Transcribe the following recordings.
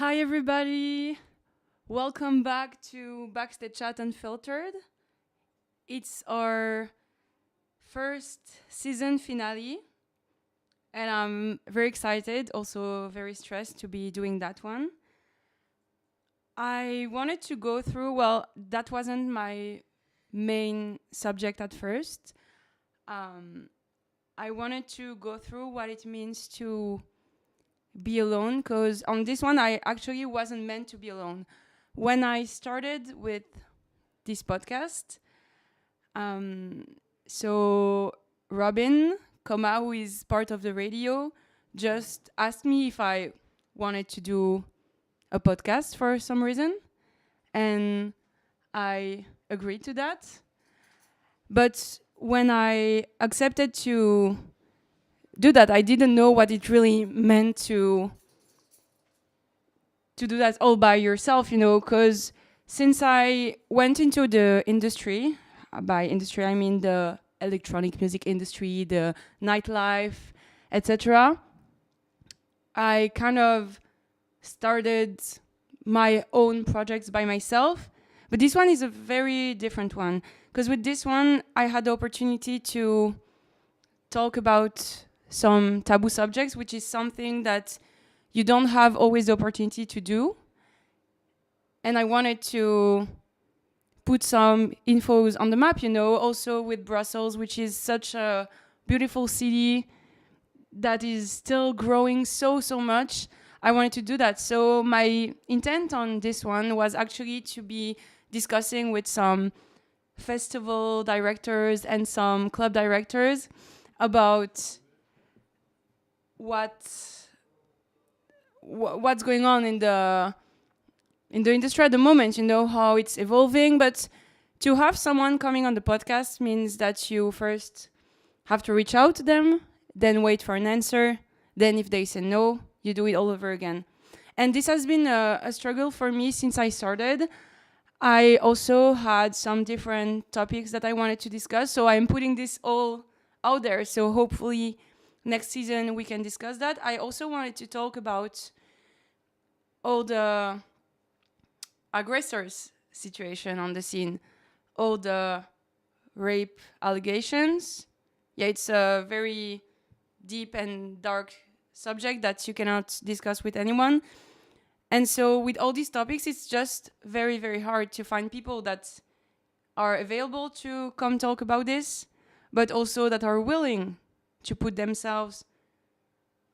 Hi, everybody. Welcome back to Backstage Chat Unfiltered. It's our first season finale, and I'm very excited, also very stressed to be doing that one. I wanted to go through, that wasn't my main subject at first. I wanted to go through what it means to be alone, because on this one I actually wasn't meant to be alone. When I started with this podcast, um, so Robin Koma, who is part of the radio, just asked me if I wanted to do a podcast for some reason, and I agreed to that. But when I accepted to do that, I didn't know what it really meant to do that all by yourself, because since I went into the industry, by industry I mean the electronic music industry, the nightlife, etc., I kind of started my own projects by myself. But this one is a very different one, because with this one I had the opportunity to talk about some taboo subjects, which is something that you don't have always the opportunity to do. And I wanted to put some infos on the map, also with Brussels, which is such a beautiful city that is still growing so much. I wanted to do that. So my intent on this one was actually to be discussing with some festival directors and some club directors about what's going on in the industry at the moment, how it's evolving. But to have someone coming on the podcast means that you first have to reach out to them, then wait for an answer, then if they say no, you do it all over again. And this has been a struggle for me since I started. I also had some different topics that I wanted to discuss, so I'm putting this all out there, so hopefully next season we can discuss that. I also wanted to talk about all the aggressors situation on the scene, all the rape allegations. Yeah, it's a very deep and dark subject that you cannot discuss with anyone. And so with all these topics, it's just very hard to find people that are available to come talk about this, but also that are willing to put themselves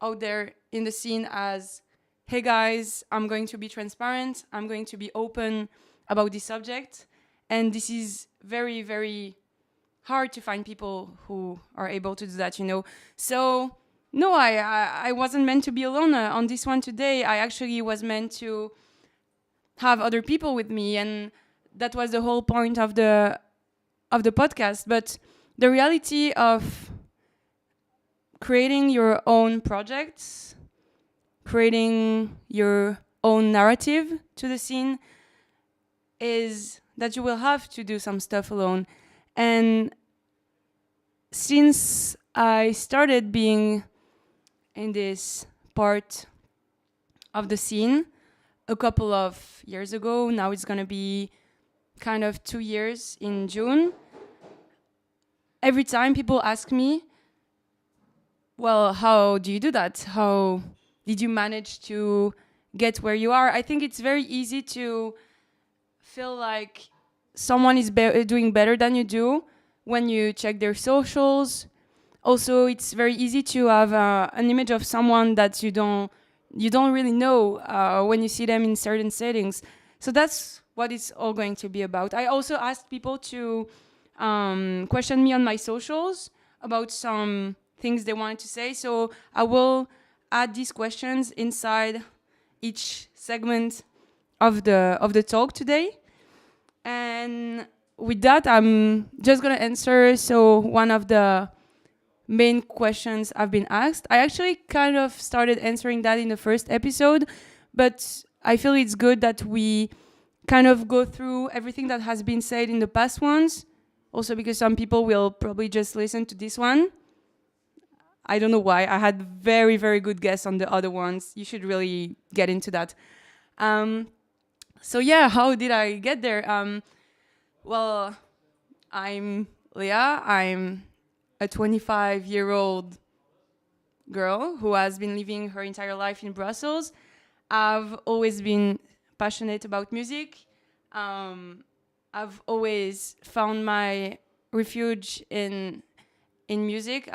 out there in the scene as, hey guys, I'm going to be transparent, I'm going to be open about this subject. And this is very hard to find people who are able to do that, So no, I wasn't meant to be alone on this one today. I actually was meant to have other people with me, and that was the whole point of the podcast. But the reality of creating your own projects, creating your own narrative to the scene, is that you will have to do some stuff alone. And since I started being in this part of the scene a couple of years ago, now it's going to be kind of 2 years in June, every time people ask me, well, how do you do that? How did you manage to get where you are? I think it's very easy to feel like someone is doing better than you do when you check their socials. Also, it's very easy to have an image of someone that you don't really know when you see them in certain settings. So that's what it's all going to be about. I also asked people to question me on my socials about some things they wanted to say. So I will add these questions inside each segment of the talk today. And with that, I'm just gonna answer. So one of the main questions I've been asked, I actually kind of started answering that in the first episode, but I feel it's good that we kind of go through everything that has been said in the past ones. Also because some people will probably just listen to this one. I don't know why. I had very good guests on the other ones. You should really get into that. So yeah, how did I get there? Well, I'm Leah. I'm a 25-year-old girl who has been living her entire life in Brussels. I've always been passionate about music. I've always found my refuge in music.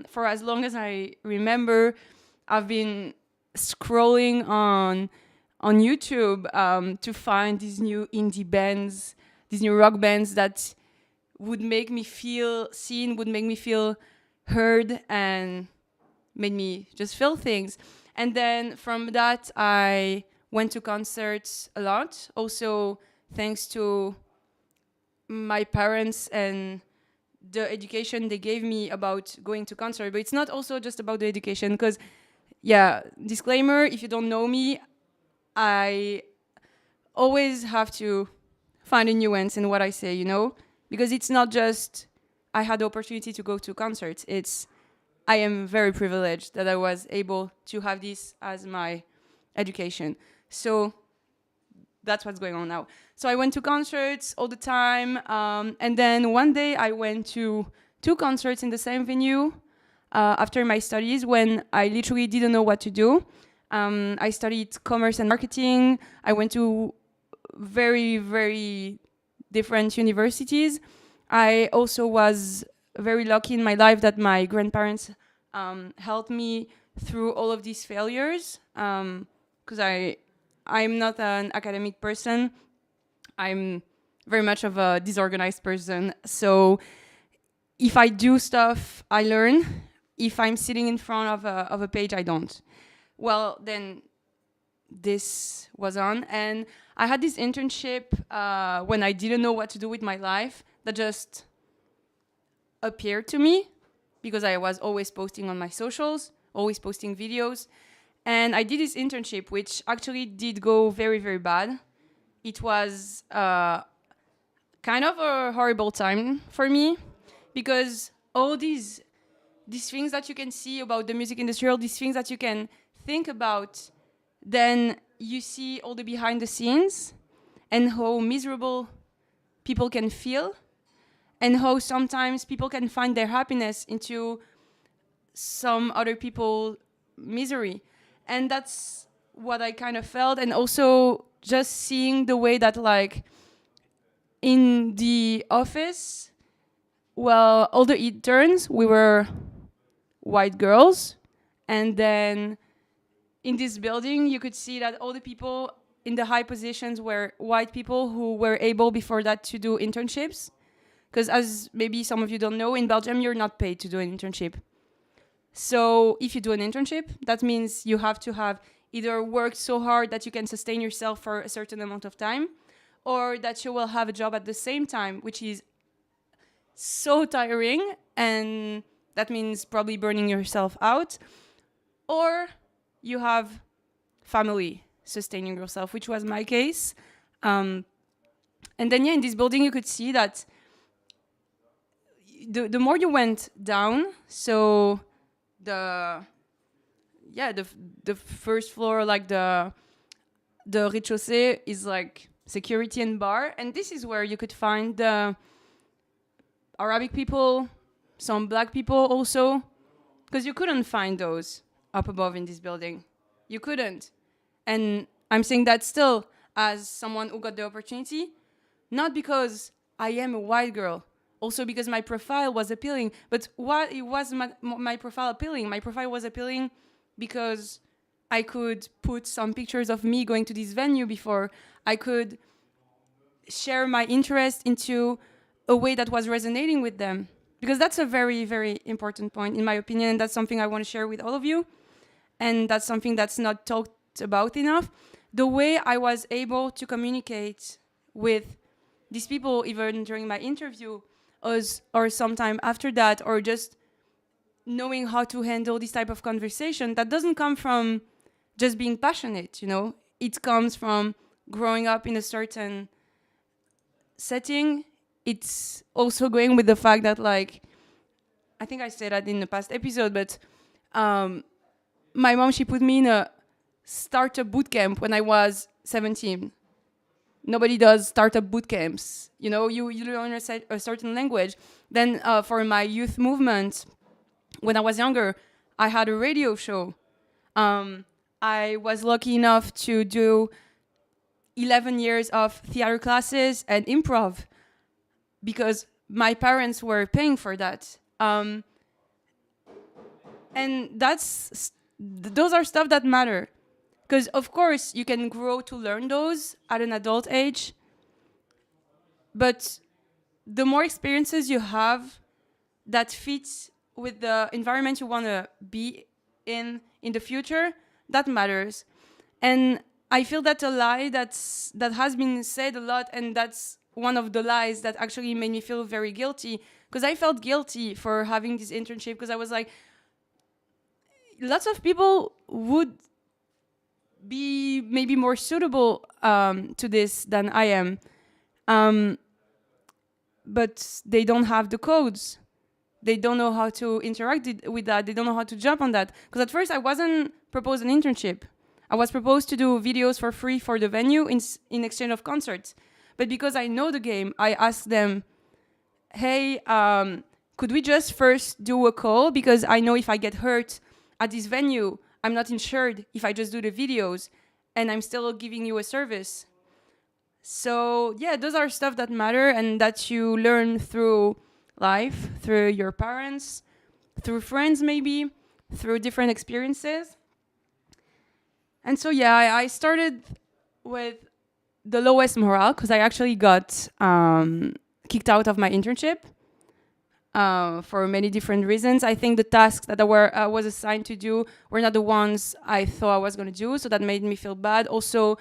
For as long as I remember, I've been scrolling on YouTube to find these new indie bands, these new rock bands that would make me feel seen, would make me feel heard, and made me just feel things. And then from that, I went to concerts a lot. Also, thanks to my parents and the education they gave me about going to concert. But it's not also just about the education, because, yeah, disclaimer, if you don't know me, I always have to find a nuance in what I say, you know? Because it's not just I had the opportunity to go to concerts. It's I am very privileged that I was able to have this as my education. So that's what's going on now. So I went to concerts all the time. And then one day I went to 2 concerts in the same venue after my studies when I literally didn't know what to do. I studied commerce and marketing. I went to very, very different universities. I also was very lucky in my life that my grandparents helped me through all of these failures, because I'm not an academic person. I'm very much of a disorganized person. So if I do stuff, I learn. If I'm sitting in front of a page, I don't. Well, then this was on. And I had this internship when I didn't know what to do with my life that just appeared to me because I was always posting on my socials, always posting videos. And I did this internship, which actually did go very, very bad. It was kind of a horrible time for me because all these things that you can see about the music industry, all these things that you can think about, then you see all the behind the scenes and how miserable people can feel and how sometimes people can find their happiness into some other people's misery. And that's what I kind of felt. And also just seeing the way that, like, in the office, well, all the interns, we were white girls. And then in this building, you could see that all the people in the high positions were white people who were able before that to do internships. Because as maybe some of you don't know, in Belgium, you're not paid to do an internship. So if you do an internship, that means you have to have either worked so hard that you can sustain yourself for a certain amount of time, or that you will have a job at the same time, which is so tiring, and that means probably burning yourself out, or you have family sustaining yourself, which was my case. And then, yeah, in this building, you could see that the more you went down, so the first floor, like the rez-de-chaussée is like security and bar, and this is where you could find the Arabic people, some black people also, because you couldn't find those up above in this building. You couldn't. And I'm saying that still as someone who got the opportunity, not because I am a white girl, also because my profile was appealing. But why it was my profile appealing? My profile was appealing because I could put some pictures of me going to this venue before. I could share my interest into a way that was resonating with them. Because that's a very, very important point, in my opinion, and that's something I want to share with all of you. And that's something that's not talked about enough. The way I was able to communicate with these people, even during my interview, or sometime after that, or just knowing how to handle this type of conversation, that doesn't come from just being passionate, you know? It comes from growing up in a certain setting. It's also going with the fact that, like, I think I said that in the past episode, but my mom, she put me in a startup boot camp when I was 17. Nobody does startup boot camps. You know, you learn a certain language. Then for my youth movement, when I was younger, I had a radio show. I was lucky enough to do 11 years of theater classes and improv because my parents were paying for that. And those are stuff that matter. Because, of course, you can grow to learn those at an adult age. But the more experiences you have that fits with the environment you want to be in the future, that matters. And I feel that a lie that has been said a lot, and that's one of the lies that actually made me feel very guilty, because I felt guilty for having this internship, because I was like, lots of people would be maybe more suitable to this than I am. But they don't have the codes. They don't know how to interact with that. They don't know how to jump on that. Because at first I wasn't proposed an internship. I was proposed to do videos for free for the venue in exchange of concerts. But because I know the game, I asked them, hey, could we just first do a call? Because I know if I get hurt at this venue, I'm not insured if I just do the videos, and I'm still giving you a service. So yeah, those are stuff that matter and that you learn through life, through your parents, through friends maybe, through different experiences. And so yeah, I started with the lowest morale because I actually got kicked out of my internship for many different reasons. I think the tasks that I was assigned to do were not the ones I thought I was going to do, so that made me feel bad. Also,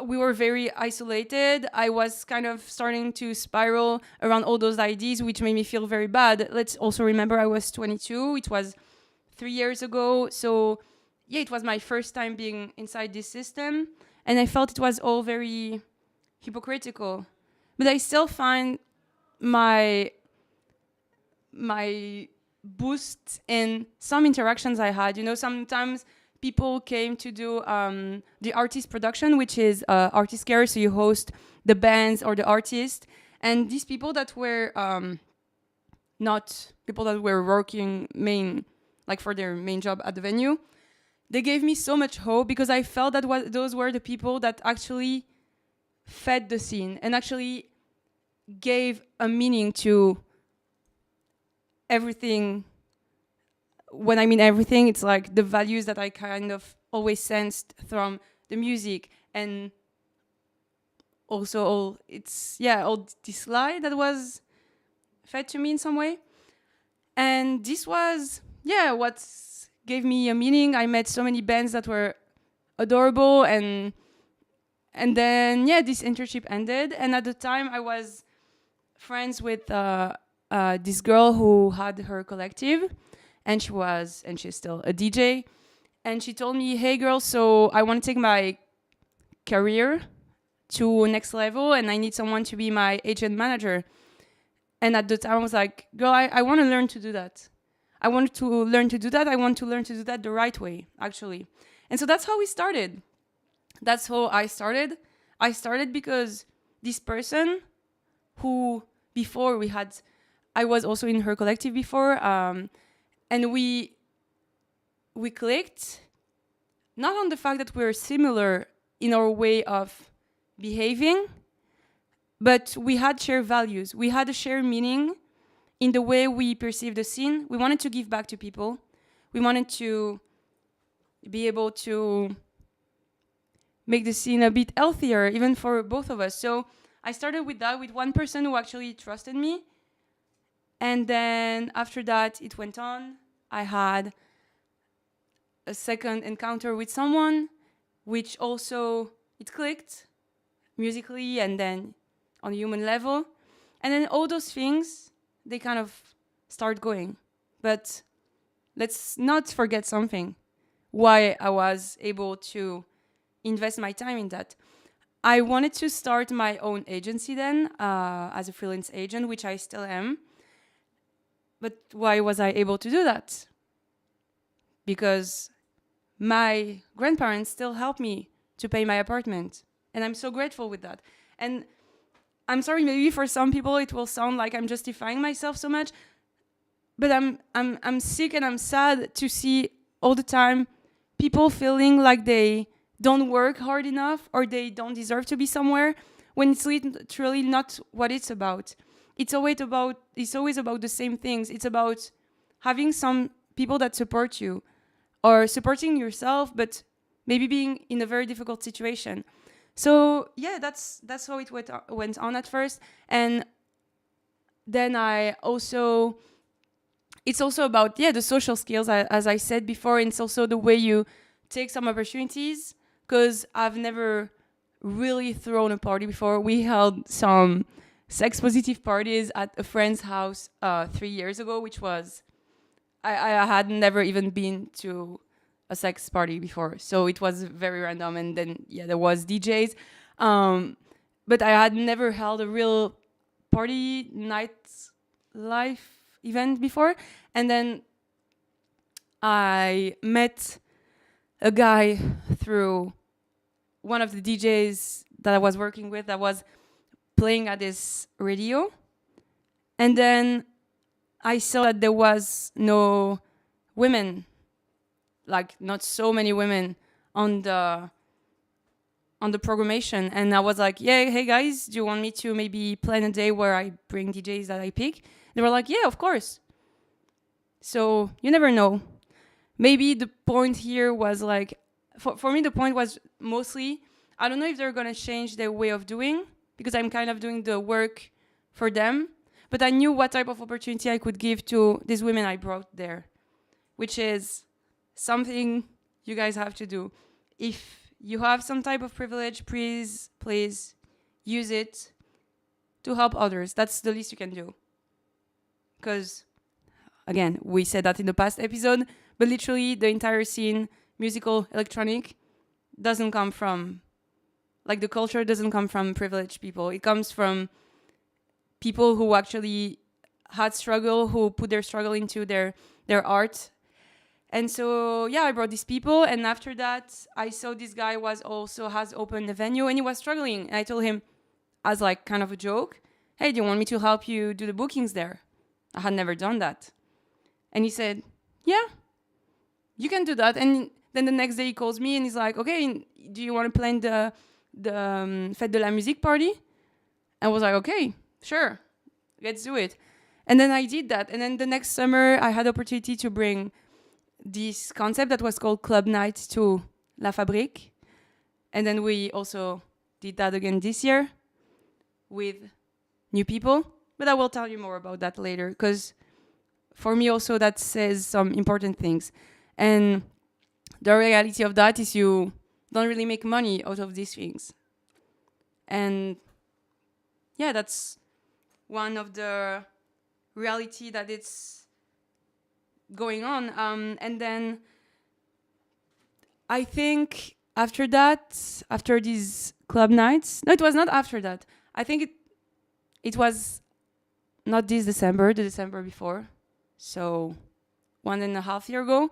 we were very isolated. I was kind of starting to spiral around all those ideas, which made me feel very bad. Let's also remember I was 22. It was 3 years ago. So yeah, it was my first time being inside this system. And I felt it was all very hypocritical. But I still find my boost in some interactions I had. You know, sometimes people came to do the artist production, which is artist care. So you host the bands or the artist. And these people that were not people that were working for their main job at the venue, they gave me so much hope because I felt that those were the people that actually fed the scene and actually gave a meaning to everything. When I mean everything, it's like the values that I kind of always sensed from the music, and also all this lie that was fed to me in some way. And this was what gave me a meaning. I met so many bands that were adorable, and then this internship ended. And at the time I was friends with this girl who had her collective, and she's still a DJ. And she told me, hey girl, so I want to take my career to next level and I need someone to be my agent manager. And at the time I was like, girl, I want to learn to do that. I want to learn to do that. I want to learn to do that the right way, actually. And so that's how we started. That's how I started. I started because this person who before I was also in her collective before, and we clicked, not on the fact that we're similar in our way of behaving, but we had shared values. We had a shared meaning in the way we perceive the scene. We wanted to give back to people. We wanted to be able to make the scene a bit healthier, even for both of us. So I started with that, with one person who actually trusted me. And then after that, it went on. I had a second encounter with someone, which also, it clicked musically and then on a human level. And then all those things, they kind of start going. But let's not forget something, why I was able to invest my time in that. I wanted to start my own agency then, as a freelance agent, which I still am. But why was I able to do that? Because my grandparents still help me to pay my apartment. And I'm so grateful with that. And I'm sorry, maybe for some people it will sound like I'm justifying myself so much, but I'm sick and I'm sad to see all the time people feeling like they don't work hard enough or they don't deserve to be somewhere when it's literally not what it's about. It's always about the same things. It's about having some people that support you or supporting yourself, but maybe being in a very difficult situation. So yeah, that's how it went on at first. And then it's also about the social skills, as I said before, and it's also the way you take some opportunities, because I've never really thrown a party before. We held some sex positive parties at a friend's house 3 years ago, which was I had never even been to a sex party before, so it was very random. And then there was DJs, but I had never held a real party night life event before. And then I met a guy through one of the DJs that I was working with that was playing at this radio. And then I saw that there was no women, like not so many women on the programmation. And I was like, yeah, hey guys, do you want me to maybe plan a day where I bring DJs that I pick? They were like, yeah, of course. So you never know. Maybe the point here was like, for me, the point was mostly, I don't know if they're going to change their way of doing, because I'm kind of doing the work for them. But I knew what type of opportunity I could give to these women I brought there, which is something you guys have to do. If you have some type of privilege, please use it to help others. That's the least you can do. Because, again, we said that in the past episode, but literally the entire scene, musical, electronic, doesn't come from, like, the culture doesn't come from privileged people. It comes from people who actually had struggle, who put their struggle into their art. And so, I brought these people. And after that, I saw this guy has opened a venue and he was struggling. And I told him, as like kind of a joke, hey, do you want me to help you do the bookings there? I had never done that. And he said, yeah, you can do that. And then the next day he calls me and he's like, okay, do you want to plan the Fête de la Musique party? I was like, okay, sure, let's do it. And then I did that. And then the next summer, I had the opportunity to bring this concept that was called Club Night to La Fabrique. And then we also did that again this year with new people. But I will tell you more about that later, because for me also that says some important things. And the reality of that is you don't really make money out of these things. And that's one of the reality that it's going on. And then I think after these club nights, no, it was not after that. I think it was not this December, the December before. So 1.5 years ago,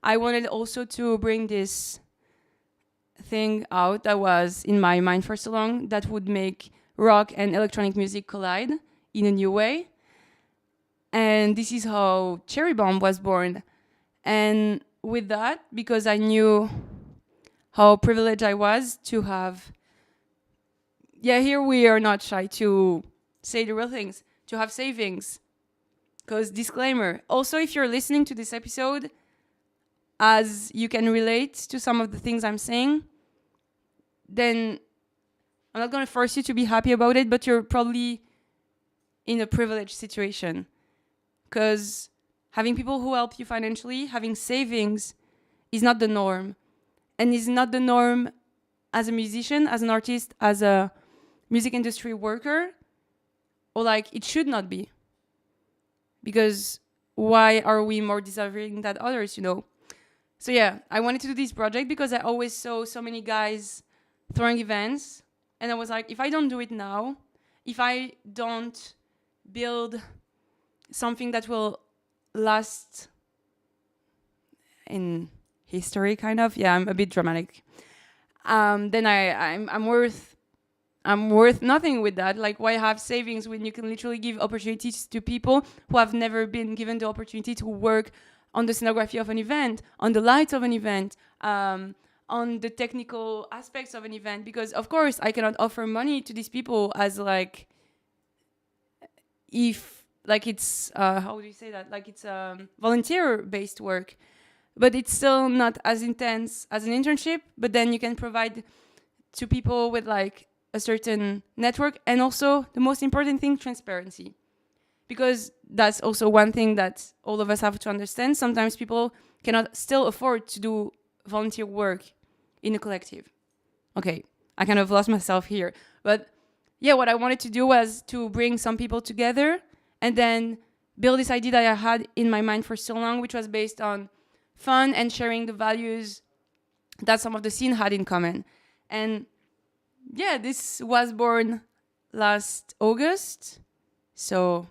I wanted also to bring this thing out that was in my mind for so long, that would make rock and electronic music collide in a new way. And this is how Cherry Bomb was born. And with that, because I knew how privileged I was to have, here we are not shy to say the real things, to have savings. Because disclaimer, also if you're listening to this episode, as you can relate to some of the things I'm saying, then I'm not going to force you to be happy about it, but you're probably in a privileged situation. Because having people who help you financially, having savings, is not the norm. And is not the norm as a musician, as an artist, as a music industry worker, or like it should not be. Because why are we more deserving than others, So I wanted to do this project because I always saw so many guys throwing events. And I was like, if I don't do it now, if I don't build something that will last in history, kind of. I'm a bit dramatic. then I'm worth nothing with that. Like, why have savings when you can literally give opportunities to people who have never been given the opportunity to work on the scenography of an event, on the lights of an event, on the technical aspects of an event? Because of course I cannot offer money to these people as like, if like it's how do you say that? Like it's volunteer-based work, but it's still not as intense as an internship. But then you can provide to people with like a certain network, and also the most important thing, transparency. Because that's also one thing that all of us have to understand. Sometimes people cannot still afford to do volunteer work in a collective. Okay, I kind of lost myself here. But yeah, what I wanted to do was to bring some people together and then build this idea that I had in my mind for so long, which was based on fun and sharing the values that some of the scene had in common. And yeah, this was born last August, so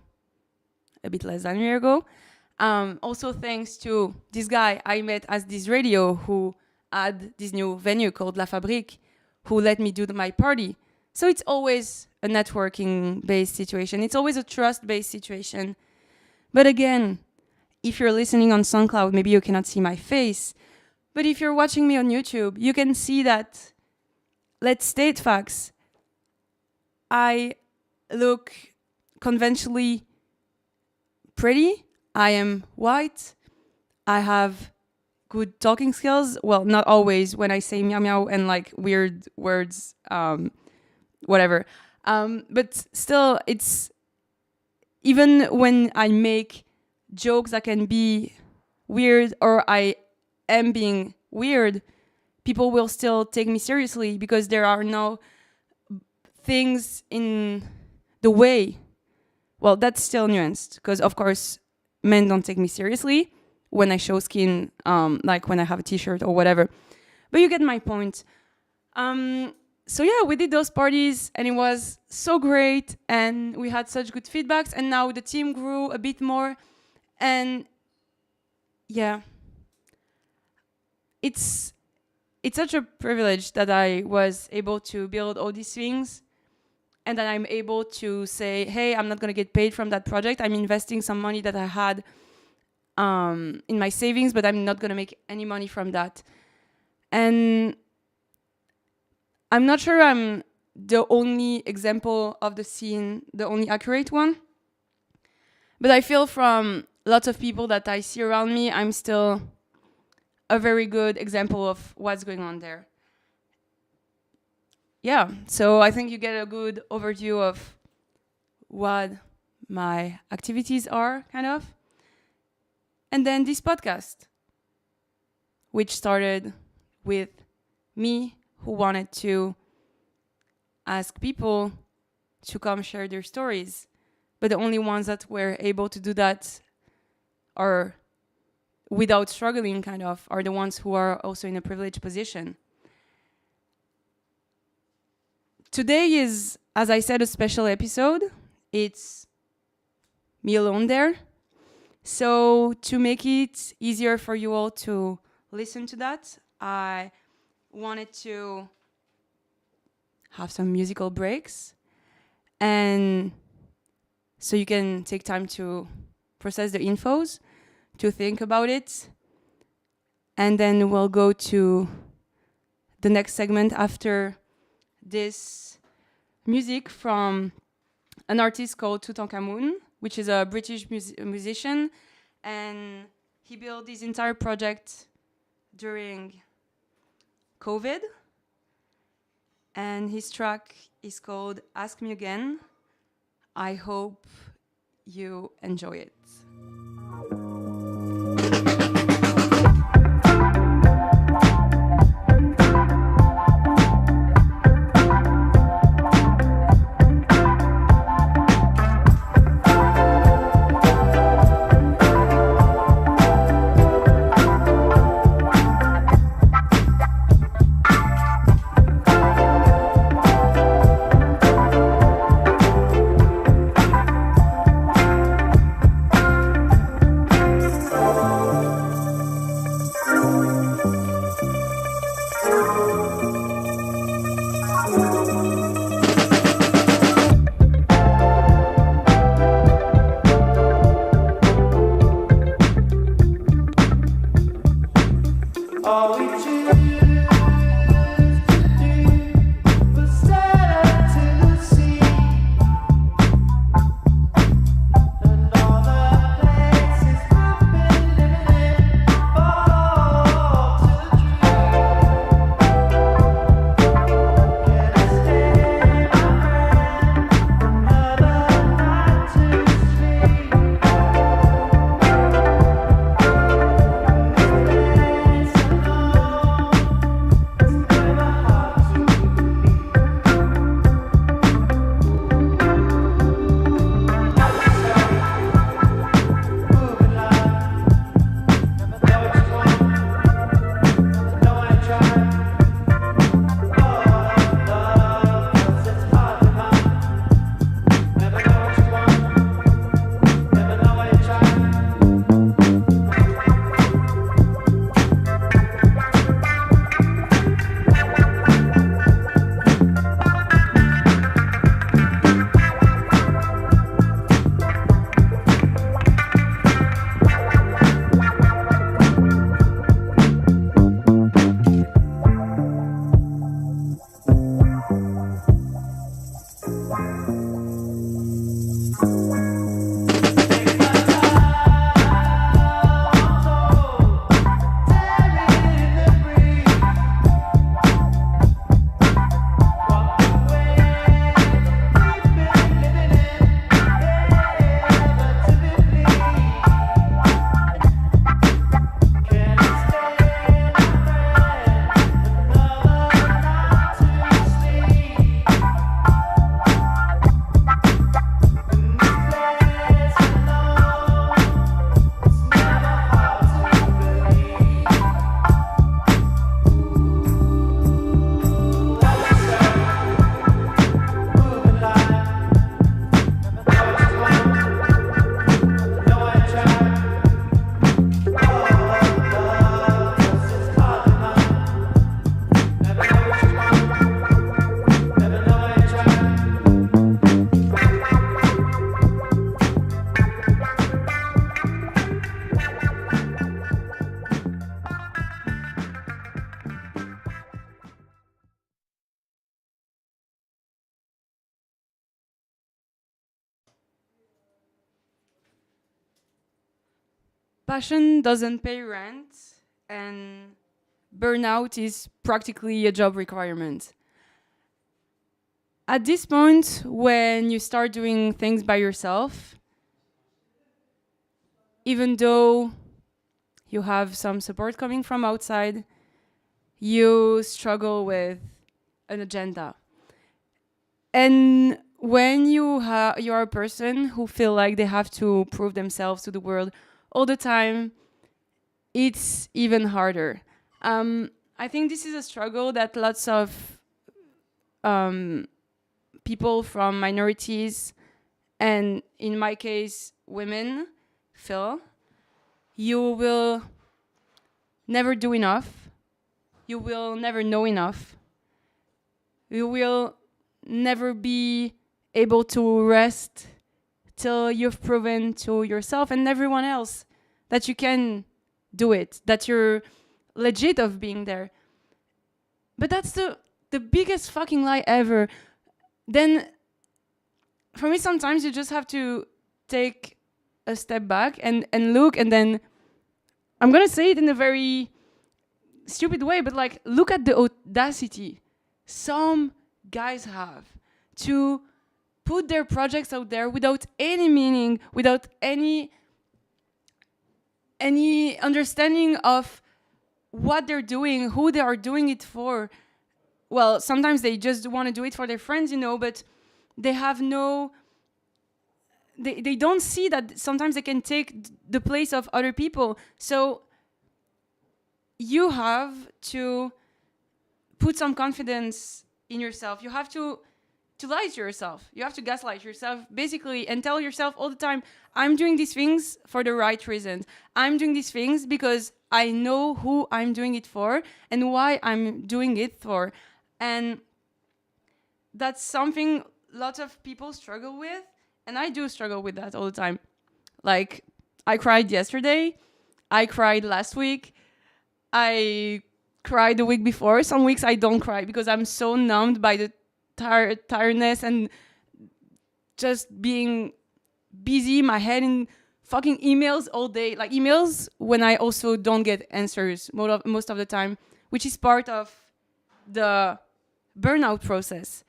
a bit less than a year ago. Also thanks to this guy I met at this radio who had this new venue called La Fabrique, who let me do my party. So it's always a networking-based situation. It's always a trust-based situation. But again, if you're listening on SoundCloud, maybe you cannot see my face. But if you're watching me on YouTube, you can see that, let's state facts, I look conventionally pretty. I am white. I have good talking skills. Well, not always when I say meow meow and like weird words, whatever. But still, it's even when I make jokes that can be weird or I am being weird, people will still take me seriously because there are no things in the way. Well, that's still nuanced because, of course, men don't take me seriously when I show skin, like when I have a t-shirt or whatever. But you get my point. So yeah, we did those parties and it was so great and we had such good feedbacks, and now the team grew a bit more. And yeah, it's such a privilege that I was able to build all these things and that I'm able to say, hey, I'm not going to get paid from that project. I'm investing some money that I had in my savings, but I'm not going to make any money from that. And I'm not sure I'm the only example of the scene, the only accurate one. But I feel from lots of people that I see around me, I'm still a very good example of what's going on there. Yeah, so I think you get a good overview of what my activities are, kind of. And then this podcast, which started with me who wanted to ask people to come share their stories. But the only ones that were able to do that are without struggling, kind of, are the ones who are also in a privileged position. Today is, as I said, a special episode. It's me alone there. So to make it easier for you all to listen to that, I wanted to have some musical breaks. And so you can take time to process the infos, to think about it. And then we'll go to the next segment after this music from an artist called Tutankhamun, which is a British musician. And he built this entire project during COVID. And his track is called Ask Me Again. I hope you enjoy it. passion doesn't pay rent, and burnout is practically a job requirement. At this point, when you start doing things by yourself, even though you have some support coming from outside, you struggle with an agenda. And when you are a person who feel like they have to prove themselves to the world all the time, it's even harder. I think this is a struggle that lots of people from minorities, and in my case, women, feel. You will never do enough. You will never know enough. You will never be able to rest till you've proven to yourself and everyone else that you can do it, that you're legit of being there. But that's the biggest fucking lie ever. Then for me, sometimes you just have to take a step back and look, and then I'm gonna say it in a very stupid way, but like, look at the audacity some guys have to put their projects out there without any meaning, without any understanding of what they're doing, who they are doing it for. Well, sometimes they just want to do it for their friends, but they have no... They don't see that sometimes they can take the place of other people. So you have to put some confidence in yourself. You have to lie to yourself. You have to gaslight yourself, basically, and tell yourself all the time, I'm doing these things for the right reasons. I'm doing these things because I know who I'm doing it for and why I'm doing it for. And that's something lots of people struggle with. And I do struggle with that all the time. Like, I cried yesterday. I cried last week. I cried the week before. Some weeks I don't cry because I'm so numbed by the tiredness and just being busy, my head in fucking emails all day. Like, emails when I also don't get answers most of the time, which is part of the burnout process.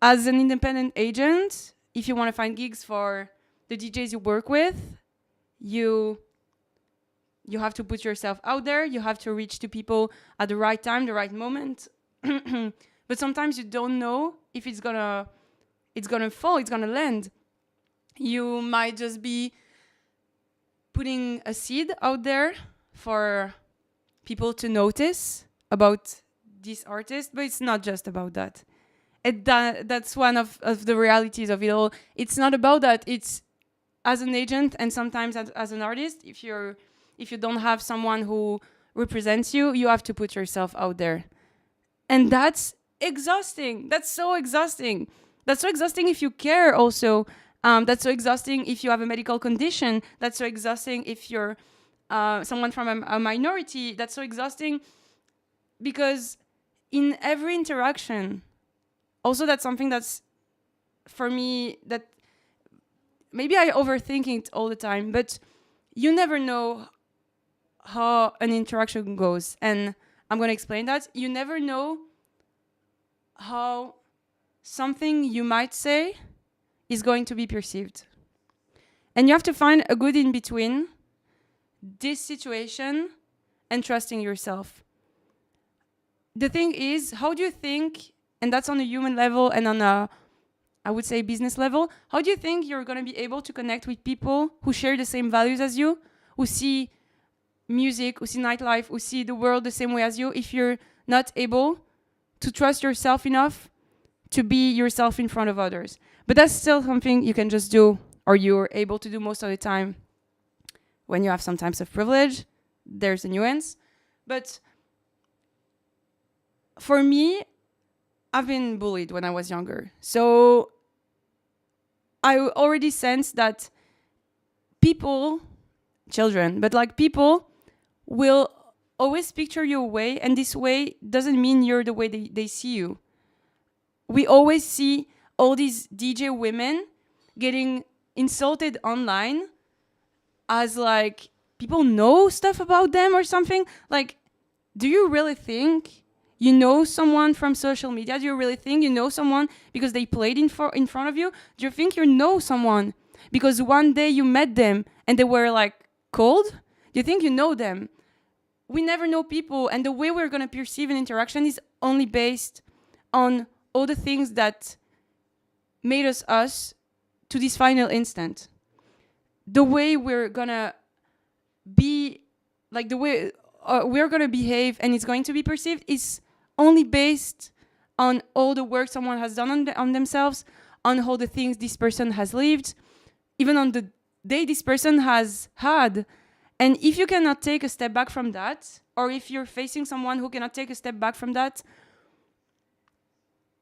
As an independent agent, if you want to find gigs for the DJs you work with, you have to put yourself out there. You have to reach to people at the right time, the right moment. But sometimes you don't know if it's gonna fall, it's gonna land. You might just be putting a seed out there for people to notice about this artist, but it's not just about that. That's one of the realities of it all. It's not about that. It's, as an agent and sometimes as an artist, if you don't have someone who represents you, you have to put yourself out there. And that's exhausting. That's so exhausting. That's so exhausting if you care also. That's so exhausting if you have a medical condition. That's so exhausting if you're someone from a minority. That's so exhausting because in every interaction, also that's something that's, for me, that maybe I overthink it all the time, but you never know how an interaction goes. And I'm going to explain that. You never know how something you might say is going to be perceived. And you have to find a good in between this situation and trusting yourself. The thing is, how do you think, and that's on a human level and on a, I would say, business level, how do you think you're going to be able to connect with people who share the same values as you, who see music, who see nightlife, who see the world the same way as you, if you're not able to trust yourself enough to be yourself in front of others? But that's still something you can just do, or you're able to do most of the time when you have some types of privilege. There's a nuance. But for me, I've been bullied when I was younger. So I already sensed that people, children, but like people will always picture you a way, and this way doesn't mean you're the way they see you. We always see all these DJ women getting insulted online as like people know stuff about them or something. Like, do you really think you know someone from social media? Do you really think you know someone because they played in front of you? Do you think you know someone because one day you met them and they were like cold? Do you think you know them? We never know people, and the way we're going to perceive an interaction is only based on all the things that made us to this final instant. The way we're going to be, like the way we're going to behave and it's going to be perceived is only based on all the work someone has done on themselves, on all the things this person has lived, even on the day this person has had. And if you cannot take a step back from that, or if you're facing someone who cannot take a step back from that,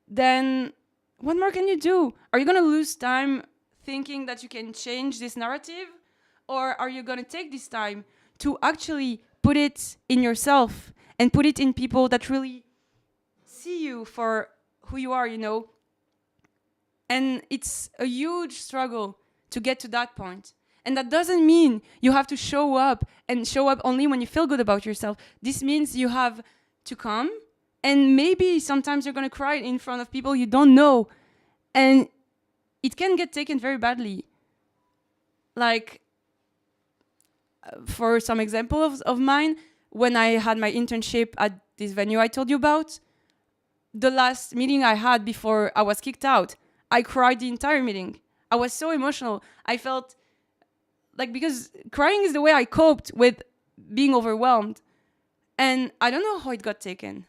then what more can you do? Are you going to lose time thinking that you can change this narrative? Or are you going to take this time to actually put it in yourself and put it in people that really see you for who you are, you know? And it's a huge struggle to get to that point. And that doesn't mean you have to show up and show up only when you feel good about yourself. This means you have to come, and maybe sometimes you're going to cry in front of people you don't know. And it can get taken very badly. Like, for some examples of mine, when I had my internship at this venue I told you about, the last meeting I had before I was kicked out, I cried the entire meeting. I was so emotional. I felt like, because crying is the way I coped with being overwhelmed. And I don't know how it got taken.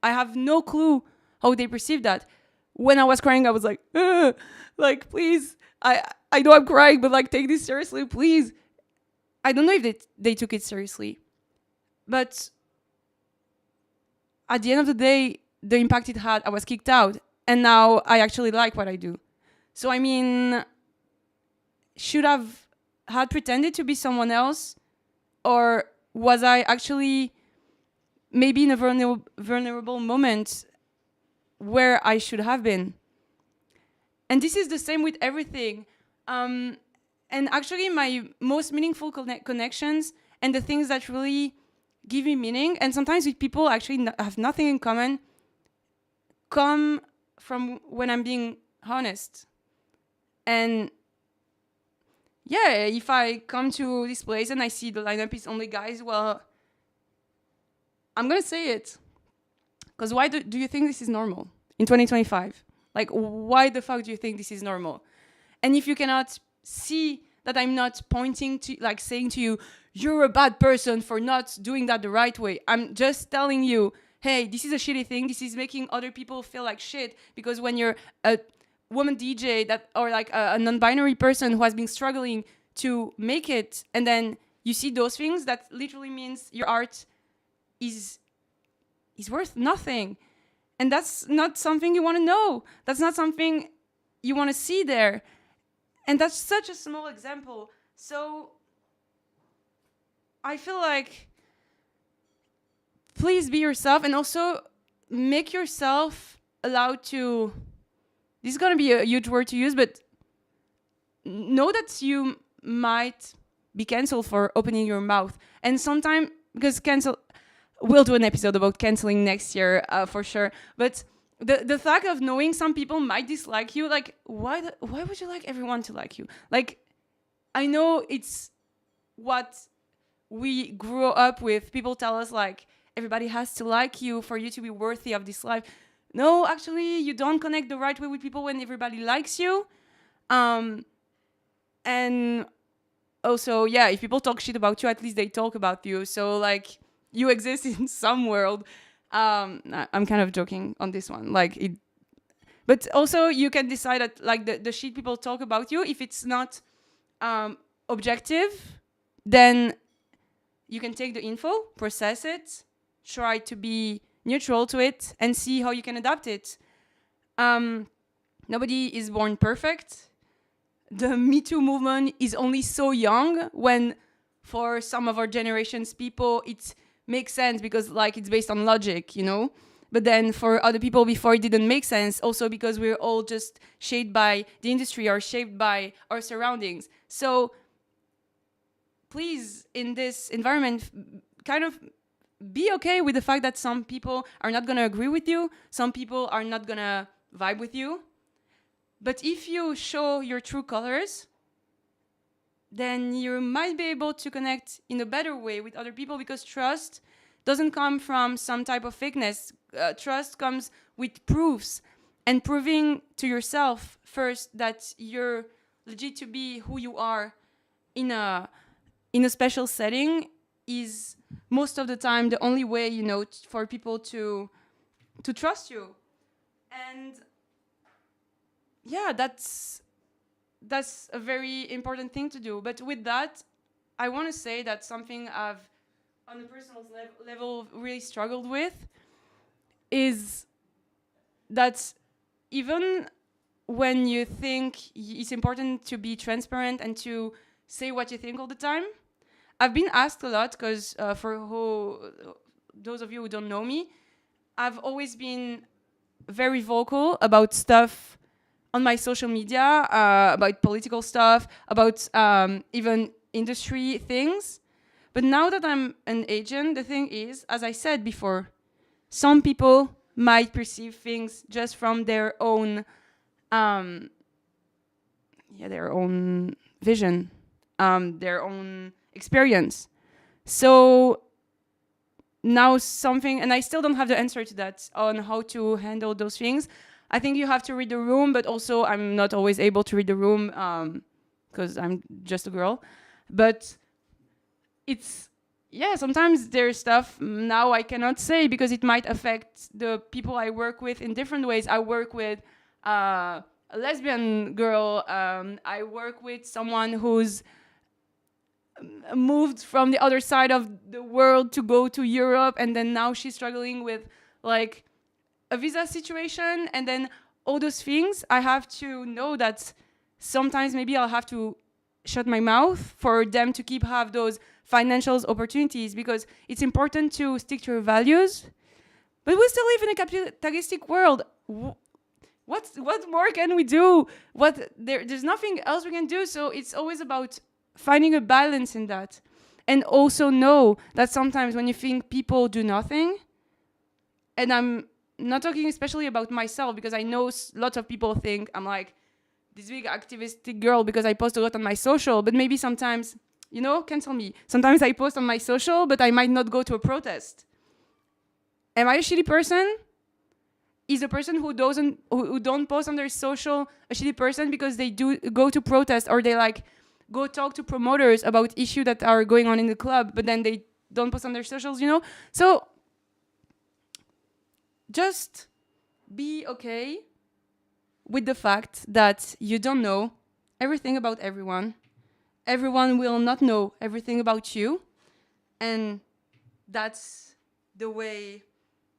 I have no clue how they perceived that. When I was crying, I was like, please, I know I'm crying, but like, take this seriously, please. I don't know if they took it seriously. But at the end of the day, the impact it had, I was kicked out. And now I actually like what I do. So, I mean, should I've had pretended to be someone else? Or was I actually maybe in a vulnerable moment where I should have been? And this is the same with everything. And actually, my most meaningful connections and the things that really give me meaning, and sometimes with people actually have nothing in common, come from when I'm being honest. And yeah, if I come to this place and I see the lineup is only guys, well, I'm going to say it. Because why do you think this is normal in 2025? Like, why the fuck do you think this is normal? And if you cannot see that I'm not pointing to, like, saying to you, you're a bad person for not doing that the right way. I'm just telling you, hey, this is a shitty thing. This is making other people feel like shit. Because when you're a woman DJ or like a non-binary person who has been struggling to make it, and then you see those things, that literally means your art is worth nothing. And that's not something you want to know. That's not something you want to see there. And that's such a small example. So I feel like, please be yourself, and also make yourself allowed to, this is going to be a huge word to use, but know that you might be canceled for opening your mouth. And sometimes, because we'll do an episode about canceling next year for sure. But the fact of knowing some people might dislike you, like, why would you like everyone to like you? Like, I know it's what we grew up with. People tell us, like, everybody has to like you for you to be worthy of this life. No, actually, you don't connect the right way with people when everybody likes you. And also, yeah, if people talk shit about you, at least they talk about you. So, like, you exist in some world. I'm kind of joking on this one. But also, you can decide that, like, the shit people talk about you, if it's not objective, then you can take the info, process it, try to be neutral to it, and see how you can adapt it. Nobody is born perfect. The Me Too movement is only so young, when for some of our generation's people, it makes sense because, like, it's based on logic, you know? But then for other people before, it didn't make sense, also because we're all just shaped by the industry or shaped by our surroundings. So please, in this environment, kind of be okay with the fact that some people are not going to agree with you, some people are not going to vibe with you. But if you show your true colors, then you might be able to connect in a better way with other people, because trust doesn't come from some type of fakeness. Trust comes with proofs, and proving to yourself first that you're legit to be who you are in a special setting is most of the time the only way, you know, for people to trust you. And yeah, that's a very important thing to do. But with that, I want to say that something I've, on a personal level, really struggled with is that even when you think it's important to be transparent and to say what you think all the time, I've been asked a lot, because those of you who don't know me, I've always been very vocal about stuff on my social media, about political stuff, about even industry things. But now that I'm an agent, the thing is, as I said before, some people might perceive things just from their own vision, their own experience. So now something, and I still don't have the answer to that on how to handle those things. I think you have to read the room, but also I'm not always able to read the room because I'm just a girl. But sometimes there's stuff now I cannot say because it might affect the people I work with in different ways. I work with a lesbian girl. I work with someone who's moved from the other side of the world to go to Europe, and then now she's struggling with like a visa situation, and then all those things. I have to know that sometimes maybe I'll have to shut my mouth for them to have those financial opportunities, because it's important to stick to your values. But we still live in a capitalistic world. What more can we do? There's nothing else we can do. So it's always about finding a balance in that. And also know that sometimes when you think people do nothing, and I'm not talking especially about myself, because I know lots of people think I'm like this big activistic girl because I post a lot on my social, but maybe sometimes, cancel me. Sometimes I post on my social, but I might not go to a protest. Am I a shitty person? Is a person who don't post on their social a shitty person because they do go to protest, or they like go talk to promoters about issues that are going on in the club, but then they don't post on their socials, So just be okay with the fact that you don't know everything about everyone. Everyone will not know everything about you. And that's the way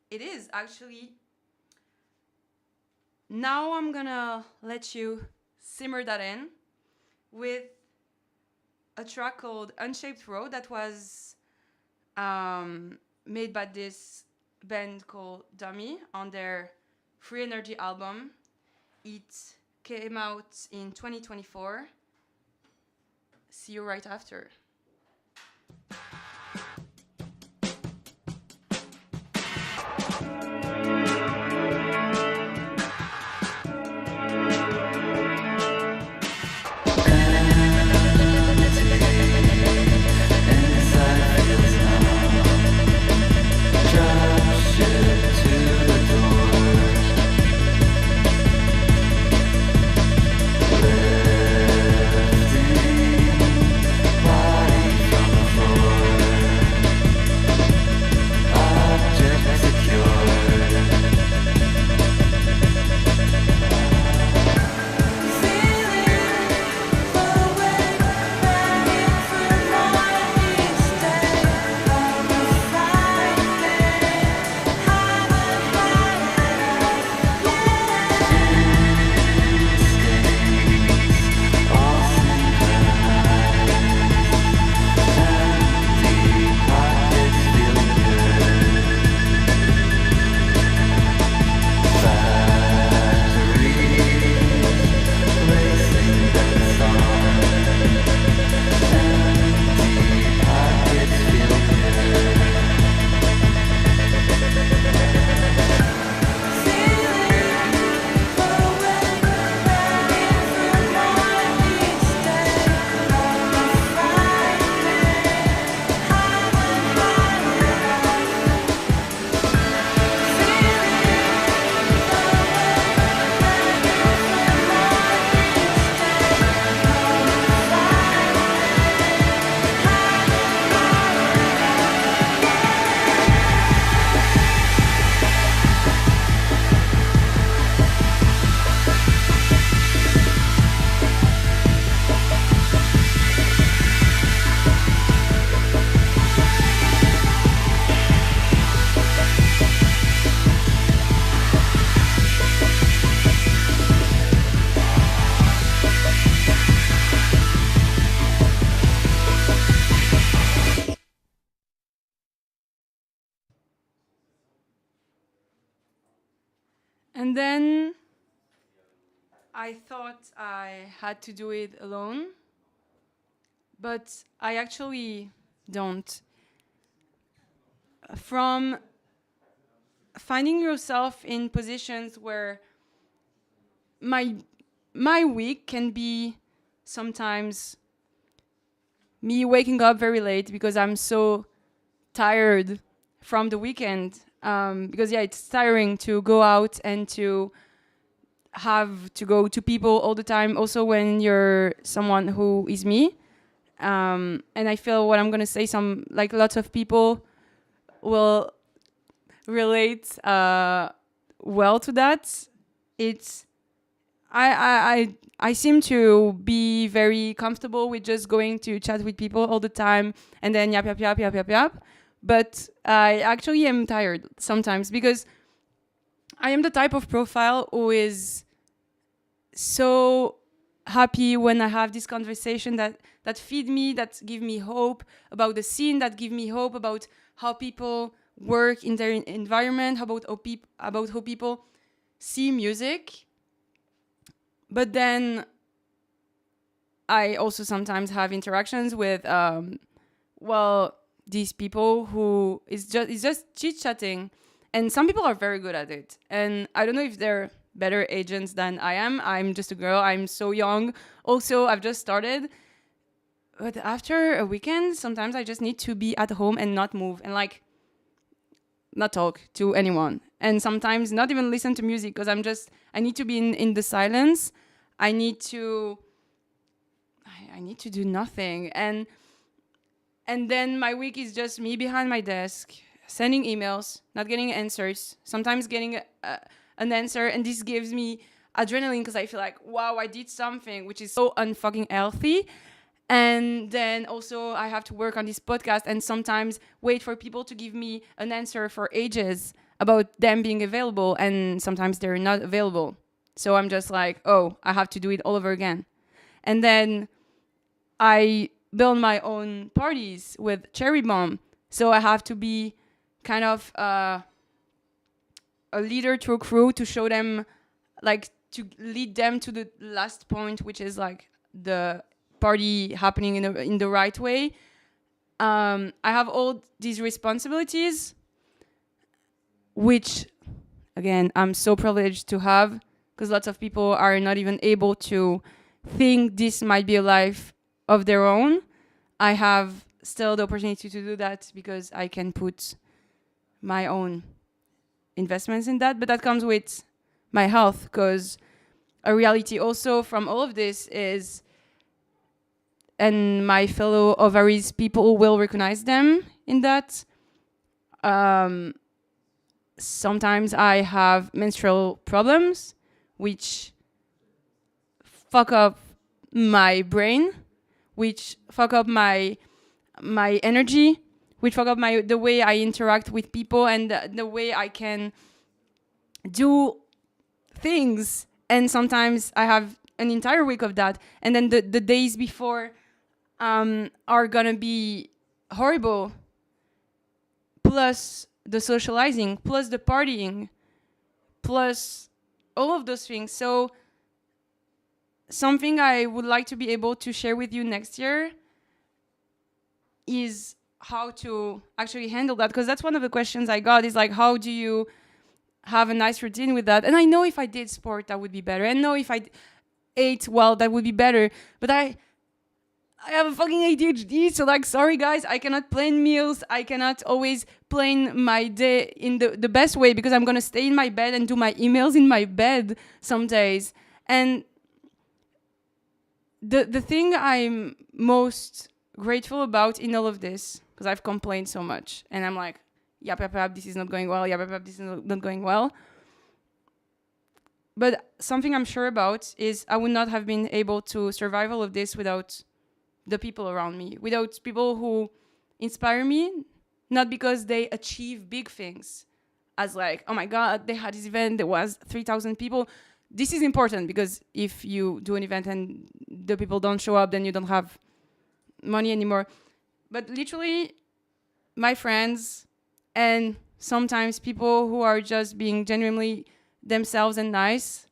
it is, actually. Now I'm gonna let you simmer that in with a track called Unshaped Road that was made by this band called Dummy on their Free Energy album. It came out in 2024. See you right after. Body from the floor. And then I thought I had to do it alone, but I actually don't. From finding yourself in positions where my week can be sometimes me waking up very late because I'm so tired from the weekend. Because yeah, it's tiring to go out and to have to go to people all the time. Also, when you're someone who is me, and I feel what I'm gonna say, some like lots of people will relate well to that. It's I seem to be very comfortable with just going to chat with people all the time and then yap yap yap yap yap yap. But I actually am tired sometimes because I am the type of profile who is so happy when I have this conversation that feed me, that give me hope about the scene, that give me hope about how people work in their environment, about how people see music. But then I also sometimes have interactions with these people who is just chit chatting, and some people are very good at it. And I don't know if they're better agents than I am. I'm just a girl. I'm so young. Also, I've just started. But after a weekend, sometimes I just need to be at home and not move and like not talk to anyone. And sometimes not even listen to music because I need to be in the silence. I need to do nothing. And then my week is just me behind my desk, sending emails, not getting answers, sometimes getting an answer. And this gives me adrenaline because I feel like, wow, I did something, which is so unfucking healthy. And then also I have to work on this podcast and sometimes wait for people to give me an answer for ages about them being available. And sometimes they're not available. So I'm just like, oh, I have to do it all over again. And then I build my own parties with Cherry Bomb. So I have to be kind of a leader to a crew to show them, like, to lead them to the last point, which is like the party happening in the right way. I have all these responsibilities, which, again, I'm so privileged to have because lots of people are not even able to think this might be a life of their own. I have still the opportunity to do that because I can put my own investments in that, but that comes with my health, because a reality also from all of this is, and my fellow ovaries people will recognize them in that, sometimes I have menstrual problems which fuck up my brain, which fuck up my energy, which fuck up the way I interact with people and the way I can do things. And sometimes I have an entire week of that, and then the days before are gonna be horrible, plus the socializing, plus the partying, plus all of those things. So something I would like to be able to share with you next year is how to actually handle that, because that's one of the questions I got, is like, how do you have a nice routine with that? And I know if I did sport, that would be better. I know if I ate well, that would be better. But I have a fucking ADHD, so like, sorry guys, I cannot plan meals. I cannot always plan my day in the best way, because I'm gonna stay in my bed and do my emails in my bed some days. And the thing I'm most grateful about in all of this, because I've complained so much, and I'm like, yap, yap, yap, this is not going well, yap, yap, yap, this is not going well. But something I'm sure about is I would not have been able to survive all of this without the people around me, without people who inspire me, not because they achieve big things, as like, oh my God, they had this event, there was 3,000 people. This is important, because if you do an event and the people don't show up, then you don't have money anymore. But literally, my friends, and sometimes people who are just being genuinely themselves and nice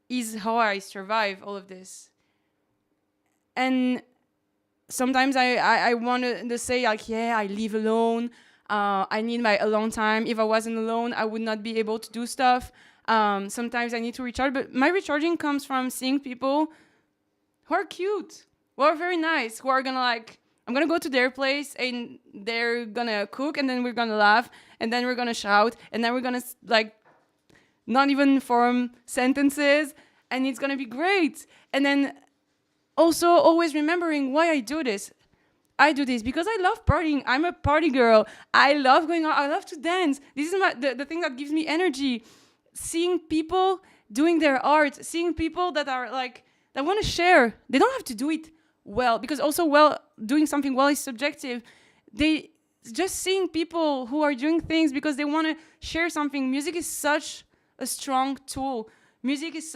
is how I survive all of this. And sometimes I want to say, like, yeah, I live alone. I need my alone time. If I wasn't alone, I would not be able to do stuff. Sometimes I need to recharge. But my recharging comes from seeing people who are cute, who are very nice, who are going to, like, I'm going to go to their place and they're going to cook, and then we're going to laugh, and then we're going to shout, and then we're going to, like, not even form sentences, and it's going to be great. And then also always remembering why I do this. I do this because I love partying. I'm a party girl. I love going out. I love to dance. This is the thing that gives me energy. Seeing people doing their art, seeing people that are like, that want to share. They don't have to do it well, because also, well, doing something well is subjective. They just seeing people who are doing things because they want to share something. Music is such a strong tool. Music is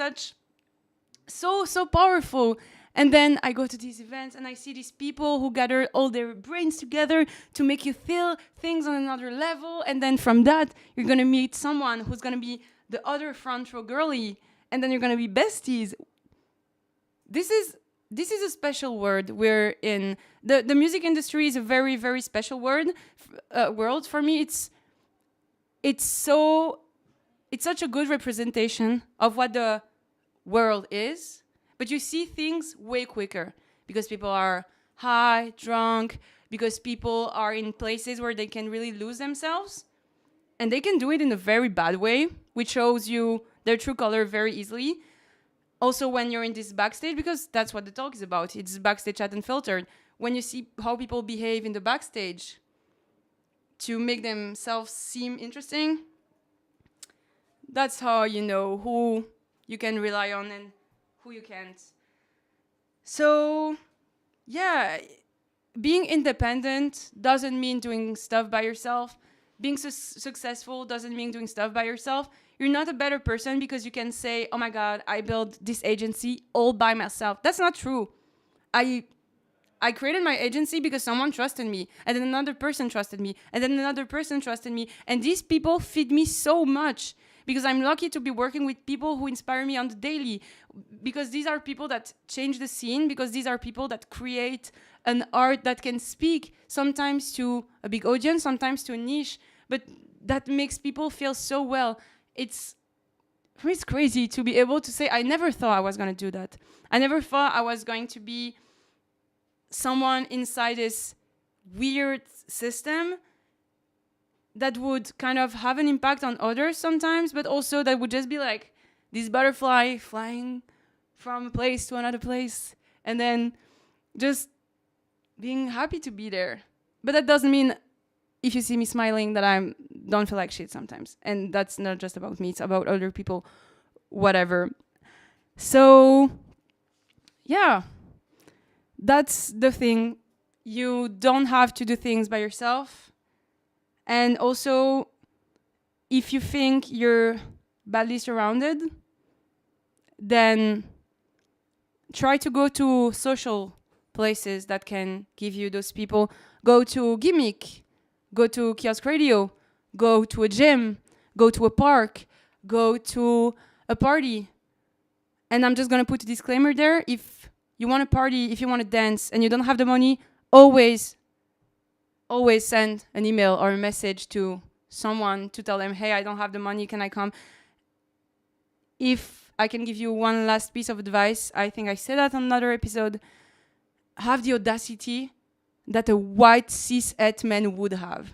so powerful. And then I go to these events and I see these people who gather all their brains together to make you feel things on another level. And then from that, you're going to meet someone who's going to be the other front row girly. And then you're going to be besties. This is a special world we're in. The music industry is a very, very special world for me. It's such a good representation of what the world is, but you see things way quicker because people are high, drunk, because people are in places where they can really lose themselves, and they can do it in a very bad way, which shows you their true color very easily. Also, when you're in this backstage, because that's what the talk is about, it's backstage at Unfiltered. When you see how people behave in the backstage to make themselves seem interesting, that's how you know who you can rely on and who you can't. So, yeah, being independent doesn't mean doing stuff by yourself. Being successful doesn't mean doing stuff by yourself. You're not a better person because you can say, oh my God, I built this agency all by myself. That's not true. I created my agency because someone trusted me, and then another person trusted me, and then another person trusted me. And these people feed me so much because I'm lucky to be working with people who inspire me on the daily, because these are people that change the scene, because these are people that create an art that can speak sometimes to a big audience, sometimes to a niche, but that makes people feel so well. It's crazy to be able to say, I never thought I was going to do that. I never thought I was going to be someone inside this weird system that would kind of have an impact on others sometimes, but also that would just be like this butterfly flying from a place to another place and then just being happy to be there. But that doesn't mean if you see me smiling that I don't feel like shit sometimes. And that's not just about me, it's about other people, whatever. So, yeah, that's the thing. You don't have to do things by yourself. And also, if you think you're badly surrounded, then try to go to social places that can give you those people. Go to GIMIC, go to kiosk radio, go to a gym, go to a park, go to a party. And I'm just going to put a disclaimer there. If you want to party, if you want to dance, and you don't have the money, always send an email or a message to someone to tell them, hey, I don't have the money, can I come? If I can give you one last piece of advice, I think I said that on another episode, have the audacity that a white cis-het man would have.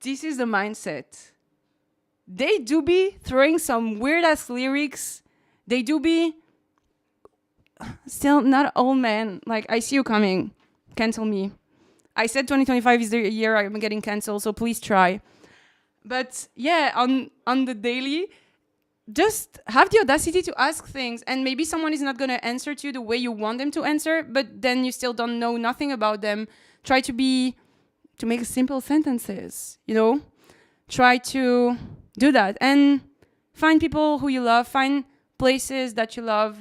This is the mindset. They do be throwing some weird-ass lyrics. They do be still not all men. Like, I see you coming. Cancel me. I said 2025 is the year I'm getting canceled, so please try. But yeah, on the daily, just have the audacity to ask things, and maybe someone is not going to answer to you the way you want them to answer, but then you still don't know nothing about them. Try to make simple sentences, you know? Try to do that and find people who you love, find places that you love.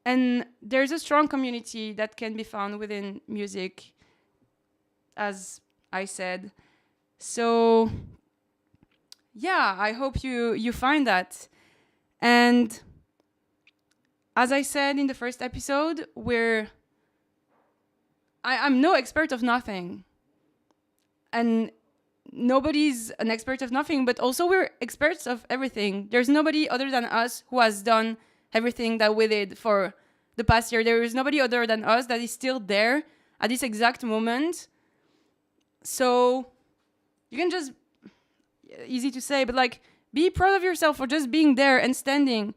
And there's a strong community that can be found within music, as I said. So yeah, I hope you find that. And as I said in the first episode, I'm no expert of nothing. And nobody's an expert of nothing, but also we're experts of everything. There's nobody other than us who has done everything that we did for the past year. There is nobody other than us that is still there at this exact moment. So you can just, easy to say, but like, be proud of yourself for just being there and standing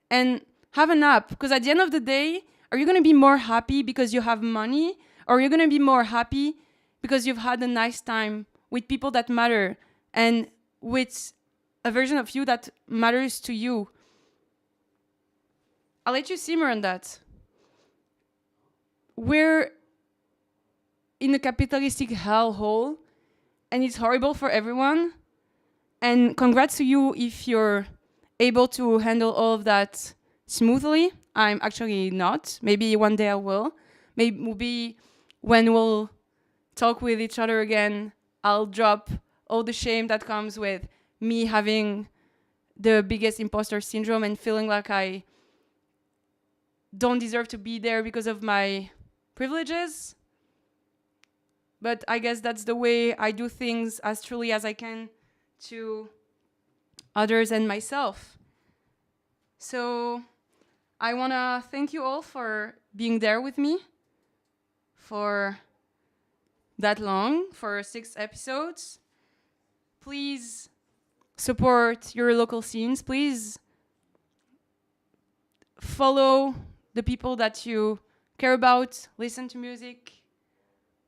and have a nap. Because at the end of the day, are you going to be more happy because you have money? Or are you going to be more happy because you've had a nice time with people that matter and with a version of you that matters to you? I'll let you simmer on that. We're in a capitalistic hellhole and it's horrible for everyone. And congrats to you if you're able to handle all of that smoothly. I'm actually not. Maybe one day I will. Maybe when we'll talk with each other again, I'll drop all the shame that comes with me having the biggest imposter syndrome and feeling like I don't deserve to be there because of my privileges. But I guess that's the way I do things as truly as I can to others and myself. So I want to thank you all for being there with me for that long, for 6 episodes. Please support your local scenes. Please follow the people that you care about, listen to music,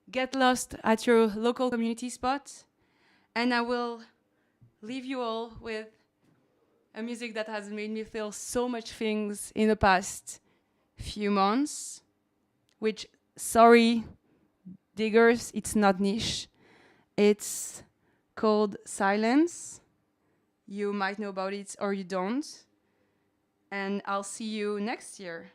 get lost at your local community spot. And I will leave you all with a music that has made me feel so much things in the past few months, which, sorry, diggers, it's not niche. It's called Silence. You might know about it or you don't. And I'll see you next year.